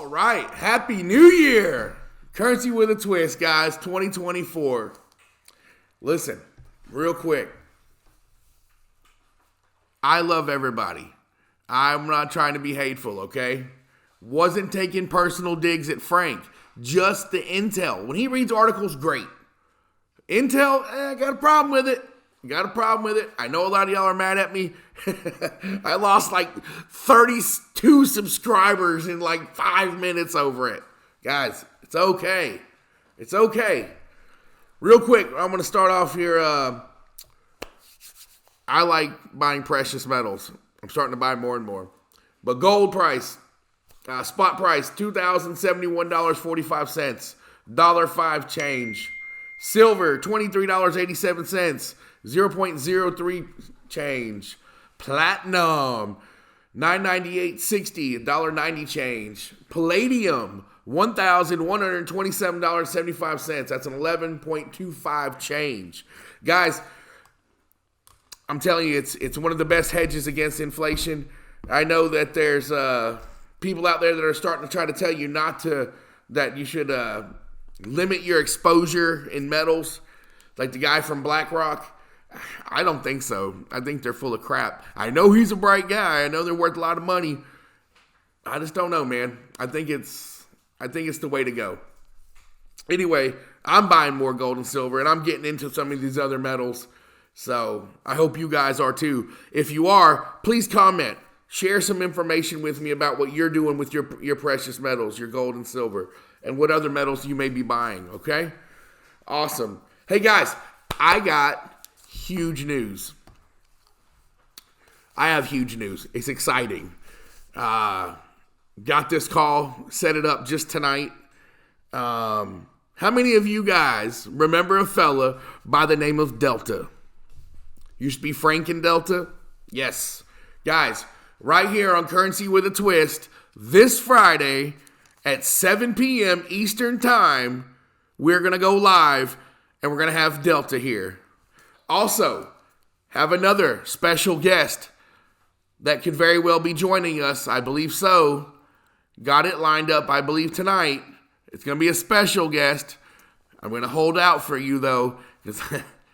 right. Happy New Year. Currency with a twist, guys. 2024. Listen, real quick. I love everybody. I'm not trying to be hateful, okay? Wasn't taking personal digs at Frank. Just the intel. When he reads articles, great. Intel, got a problem with it. I know a lot of y'all are mad at me. I lost like 32 subscribers in like 5 minutes over it. Guys, it's okay. It's okay. Real quick, I'm going to start off here. I like buying precious metals. I'm starting to buy more and more. But gold price, spot price, $2,071.45. $1.05 change. Silver, $23.87. 0.03 change. Platinum, $998.60, $1.90 change. Palladium, $1,127.75. That's an 11.25 change. Guys, I'm telling you, it's one of the best hedges against inflation. I know that there's people out there that are starting to try to tell you that you should limit your exposure in metals, like the guy from BlackRock. I don't think so. I think they're full of crap. I know he's a bright guy. I know they're worth a lot of money. I just don't know, man. I think it's the way to go. Anyway, I'm buying more gold and silver, and I'm getting into some of these other metals. So I hope you guys are too. If you are, please comment. Share some information with me about what you're doing with your precious metals, your gold and silver, and what other metals you may be buying, okay? Awesome. Hey, guys, I got huge news. I have huge news. It's exciting. Got this call, set it up just tonight. How many of you guys remember a fella by the name of Delta? Used to be Frank and Delta? Yes. Guys, right here on Currency with a Twist, this Friday at 7 p.m. Eastern Time, we're going to go live and we're going to have Delta here. Also, have another special guest that could very well be joining us. I believe so. Got it lined up, I believe, tonight. It's going to be a special guest. I'm going to hold out for you, though, because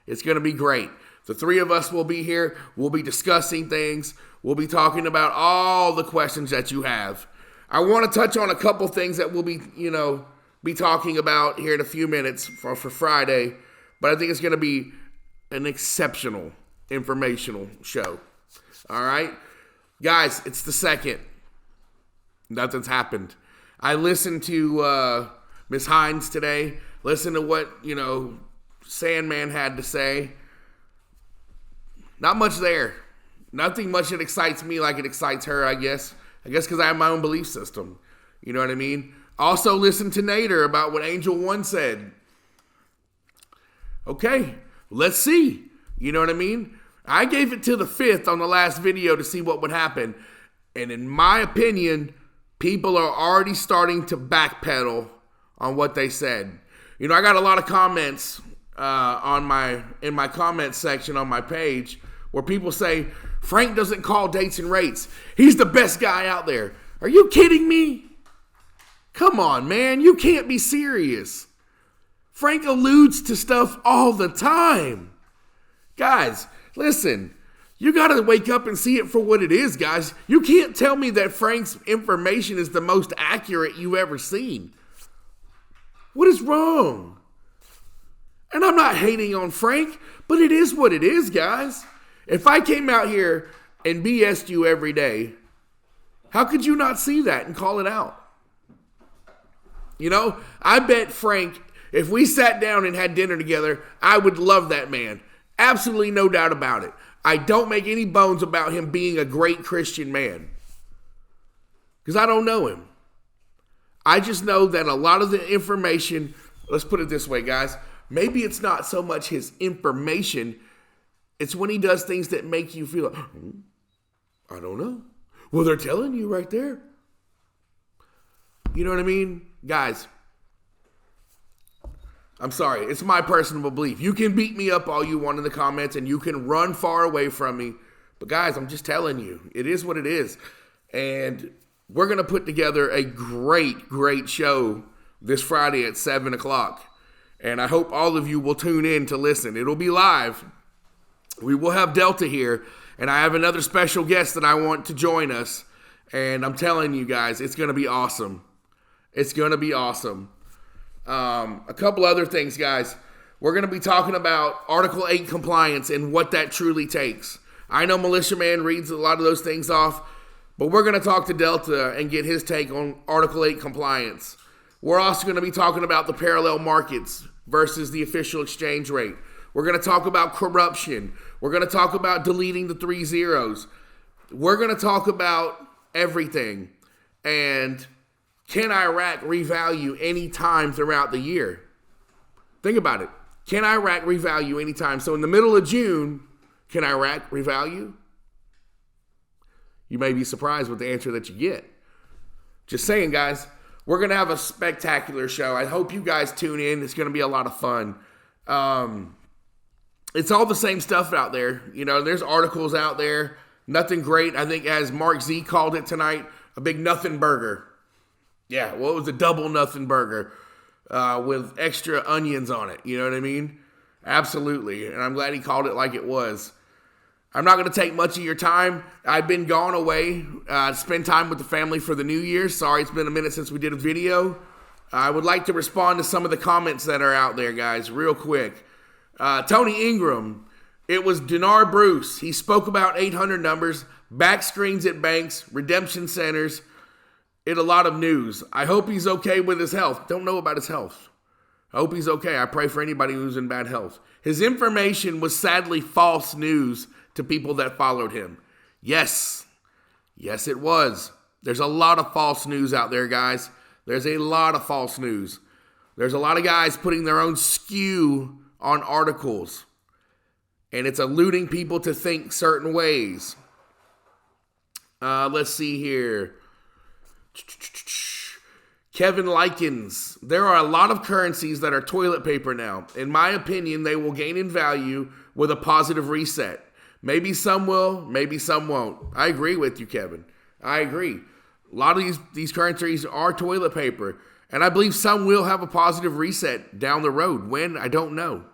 it's going to be great. The three of us will be here. We'll be discussing things. We'll be talking about all the questions that you have. I want to touch on a couple things that we'll be talking about here in a few minutes for Friday. But I think it's going to be an exceptional informational show. All right? Guys, it's the second. Nothing's happened. I listened to Miss Hines today. Listened to what, Sandman had to say. Not much there. Nothing much that excites me like it excites her, I guess. I guess because I have my own belief system. You know what I mean? Also listen to Nader about what Angel One said. Okay, let's see. You know what I mean? I gave it to the 5th on the last video to see what would happen. And in my opinion, people are already starting to backpedal on what they said. I got a lot of comments in my comments section on my page where people say, Frank doesn't call dates and rates. He's the best guy out there. Are you kidding me? Come on, man. You can't be serious. Frank alludes to stuff all the time. Guys, listen. You got to wake up and see it for what it is, guys. You can't tell me that Frank's information is the most accurate you've ever seen. What is wrong? And I'm not hating on Frank, but it is what it is, guys. If I came out here and BS'd you every day, how could you not see that and call it out? I bet Frank, if we sat down and had dinner together, I would love that man. Absolutely no doubt about it. I don't make any bones about him being a great Christian man. Because I don't know him. I just know that a lot of the information, let's put it this way, guys. Maybe it's not so much his information. It's when he does things that make you feel, I don't know. Well, they're telling you right there. You know what I mean? Guys, I'm sorry. It's my personal belief. You can beat me up all you want in the comments and you can run far away from me. But guys, I'm just telling you, it is what it is. And we're going to put together a great show this Friday at 7 o'clock. And I hope all of you will tune in to listen. It'll be live. We will have Delta here. And I have another special guest that I want to join us. And I'm telling you guys, it's going to be awesome. It's going to be awesome. A couple other things, guys. We're going to be talking about Article 8 compliance and what that truly takes. I know Militia Man reads a lot of those things off, but we're going to talk to Delta and get his take on Article 8 compliance. We're also going to be talking about the parallel markets versus the official exchange rate. We're going to talk about corruption. We're going to talk about deleting the 3 zeros. We're going to talk about everything. And can Iraq revalue any time throughout the year? Think about it. Can Iraq revalue any time? So in the middle of June, can Iraq revalue? You may be surprised with the answer that you get. Just saying, guys. We're going to have a spectacular show. I hope you guys tune in. It's going to be a lot of fun. It's all the same stuff out there. You know, there's articles out there. Nothing great. I think as Mark Z called it tonight, a big nothing burger. Yeah, well, it was a double nothing burger with extra onions on it. You know what I mean? Absolutely. And I'm glad he called it like it was. I'm not going to take much of your time. I've been gone away to spend time with the family for the New Year. Sorry, it's been a minute since we did a video. I would like to respond to some of the comments that are out there, guys, real quick. Tony Ingram, it was Dinar Bruce. He spoke about 800 numbers, back screens at banks, redemption centers, a lot of news. I hope he's okay with his health. Don't know about his health. I hope he's okay. I pray for anybody who's in bad health. His information was sadly false news to people that followed him. Yes, it was. There's a lot of false news out there, guys. There's a lot of false news. There's a lot of guys putting their own skew on articles. And it's eluding people to think certain ways. Let's see here. Kevin Likens. There are a lot of currencies that are toilet paper now. In my opinion, they will gain in value with a positive reset. Maybe some will, maybe some won't. I agree with you, Kevin. I agree. A lot of these currencies are toilet paper. And I believe some will have a positive reset down the road. When? I don't know.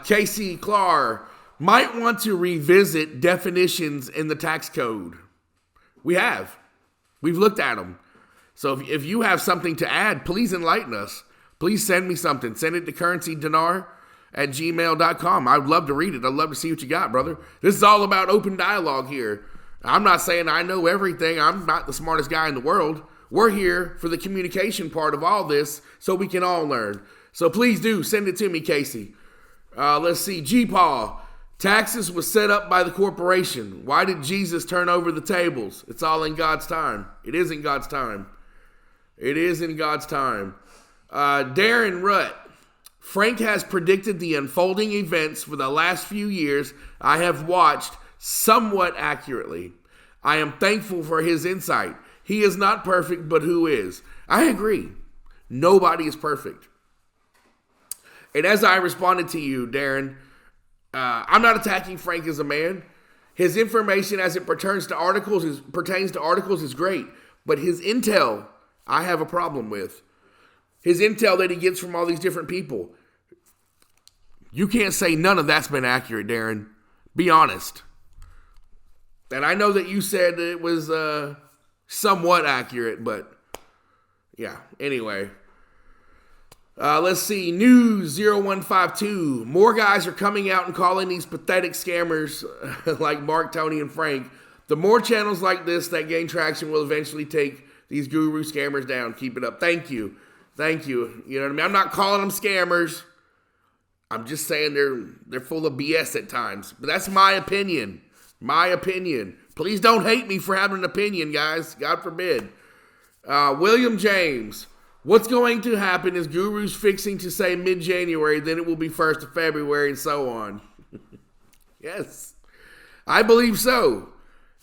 Casey Clark might want to revisit definitions in the tax code. We have. We've looked at them. So if you have something to add, please enlighten us. Please send me something. Send it to currencydinar@gmail.com. I'd love to read it. I'd love to see what you got, brother. This is all about open dialogue here. I'm not saying I know everything. I'm not the smartest guy in the world. We're here for the communication part of all this so we can all learn. So please do send it to me, Casey. Let's see. G-Paul. Taxes was set up by the corporation. Why did Jesus turn over the tables? It's all in God's time. It is in God's time. It is in God's time. Darren Rutt. Frank has predicted the unfolding events for the last few years I have watched somewhat accurately. I am thankful for his insight. He is not perfect, but who is? I agree. Nobody is perfect. And as I responded to you, Darren, I'm not attacking Frank as a man. His information as it pertains to articles is great. But his intel, I have a problem with. His intel that he gets from all these different people. You can't say none of that's been accurate, Darren. Be honest. And I know that you said it was somewhat accurate, but yeah, anyway. Let's see. News 0152. More guys are coming out and calling these pathetic scammers like Mark, Tony, and Frank. The more channels like this that gain traction will eventually take these guru scammers down. Keep it up. Thank you. Thank you. You know what I mean? I'm not calling them scammers. I'm just saying they're full of BS at times. But that's my opinion. My opinion. Please don't hate me for having an opinion, guys. God forbid. William James. What's going to happen is Guru's fixing to say mid-January, then it will be 1st of February, and so on. Yes. I believe so.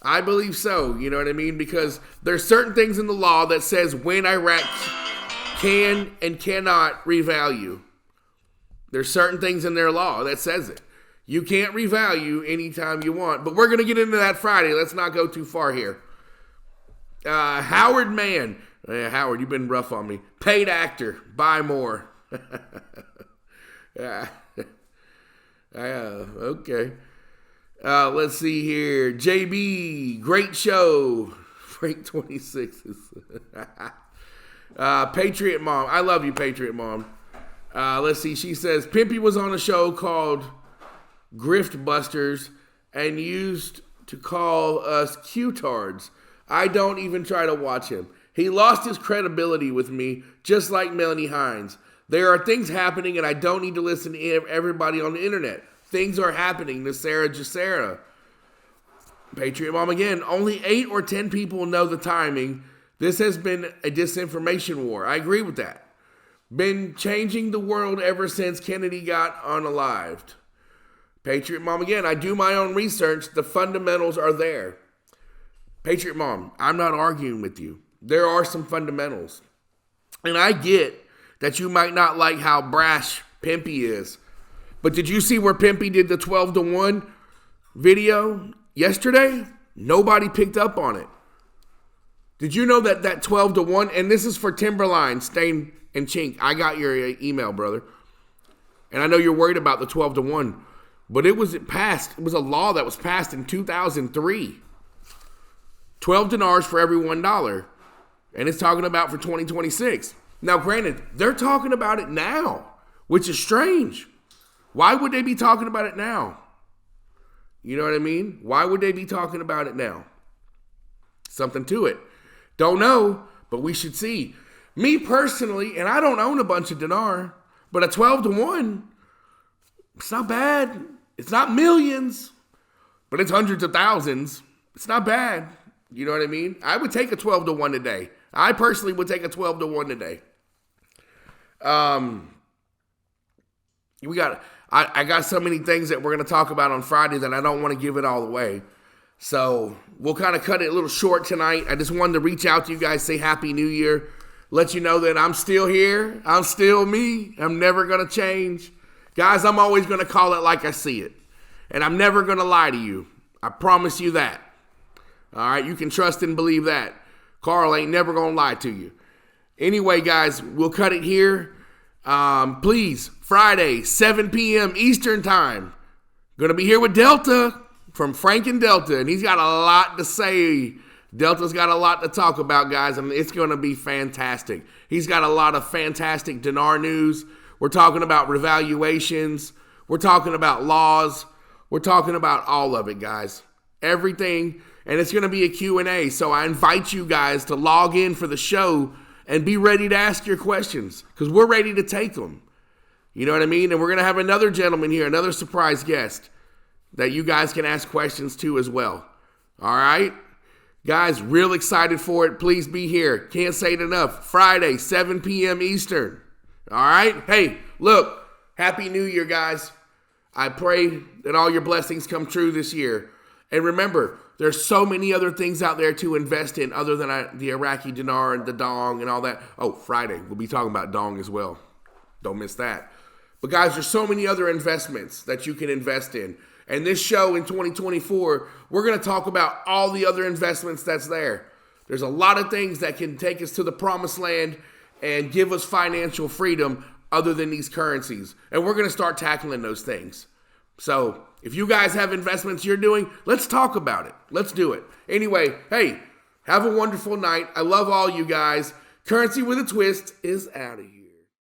I believe so. You know what I mean? Because there's certain things in the law that says when Iraq can and cannot revalue. There's certain things in their law that says it. You can't revalue anytime you want. But we're going to get into that Friday. Let's not go too far here. Howard Mann. Howard, you've been rough on me. Paid actor. Buy more. Okay. Let's see here. JB, great show. Frank 26s. Patriot Mom. I love you, Patriot Mom. Let's see. She says, Pimpy was on a show called Grift Busters and used to call us Q-tards. I don't even try to watch him. He lost his credibility with me, just like Melanie Hines. There are things happening, and I don't need to listen to everybody on the internet. Things are happening to Sarah Jacera. Patriot Mom again. Only 8 or 10 people know the timing. This has been a disinformation war. I agree with that. Been changing the world ever since Kennedy got unalived. Patriot Mom again. I do my own research. The fundamentals are there. Patriot Mom, I'm not arguing with you. There are some fundamentals. And I get that you might not like how brash Pimpy is. But did you see where Pimpy did the 12-1 video yesterday? Nobody picked up on it. Did you know that 12-1, and this is for Timberline, Stain, and Chink. I got your email, brother. And I know you're worried about the 12-1. But it was passed. It was a law that was passed in 2003. 12 dinars for every $1. And it's talking about for 2026. Now, granted, they're talking about it now, which is strange. Why would they be talking about it now? You know what I mean? Why would they be talking about it now? Something to it. Don't know, but we should see. Me personally, and I don't own a bunch of dinar, but a 12-1, it's not bad. It's not millions, but it's hundreds of thousands. It's not bad. You know what I mean? I would take a 12-1 today. I personally would take a 12-1 today. I got so many things that we're going to talk about on Friday that I don't want to give it all away. So we'll kind of cut it a little short tonight. I just wanted to reach out to you guys, say Happy New Year, let you know that I'm still here. I'm still me. I'm never going to change. Guys, I'm always going to call it like I see it. And I'm never going to lie to you. I promise you that. All right, you can trust and believe that. Carl ain't never going to lie to you. Anyway, guys, we'll cut it here. Please, Friday, 7 p.m. Eastern Time. Going to be here with Delta from Frank and Delta, and he's got a lot to say. Delta's got a lot to talk about, guys, and it's going to be fantastic. He's got a lot of fantastic dinar news. We're talking about revaluations. We're talking about laws. We're talking about all of it, guys. Everything. And it's going to be a Q&A. So I invite you guys to log in for the show and be ready to ask your questions because we're ready to take them. You know what I mean? And we're going to have another gentleman here, another surprise guest that you guys can ask questions to as well. All right? Guys, real excited for it. Please be here. Can't say it enough. Friday, 7 p.m. Eastern. All right? Hey, look, Happy New Year, guys. I pray that all your blessings come true this year. And remember, there's so many other things out there to invest in other than the Iraqi dinar and the dong and all that. Oh, Friday, we'll be talking about dong as well. Don't miss that. But guys, there's so many other investments that you can invest in. And this show in 2024, we're going to talk about all the other investments that's there. There's a lot of things that can take us to the promised land and give us financial freedom other than these currencies. And we're going to start tackling those things. So if you guys have investments you're doing, let's talk about it. Let's do it. Anyway, hey, have a wonderful night. I love all you guys. Currency with a Twist is out of here.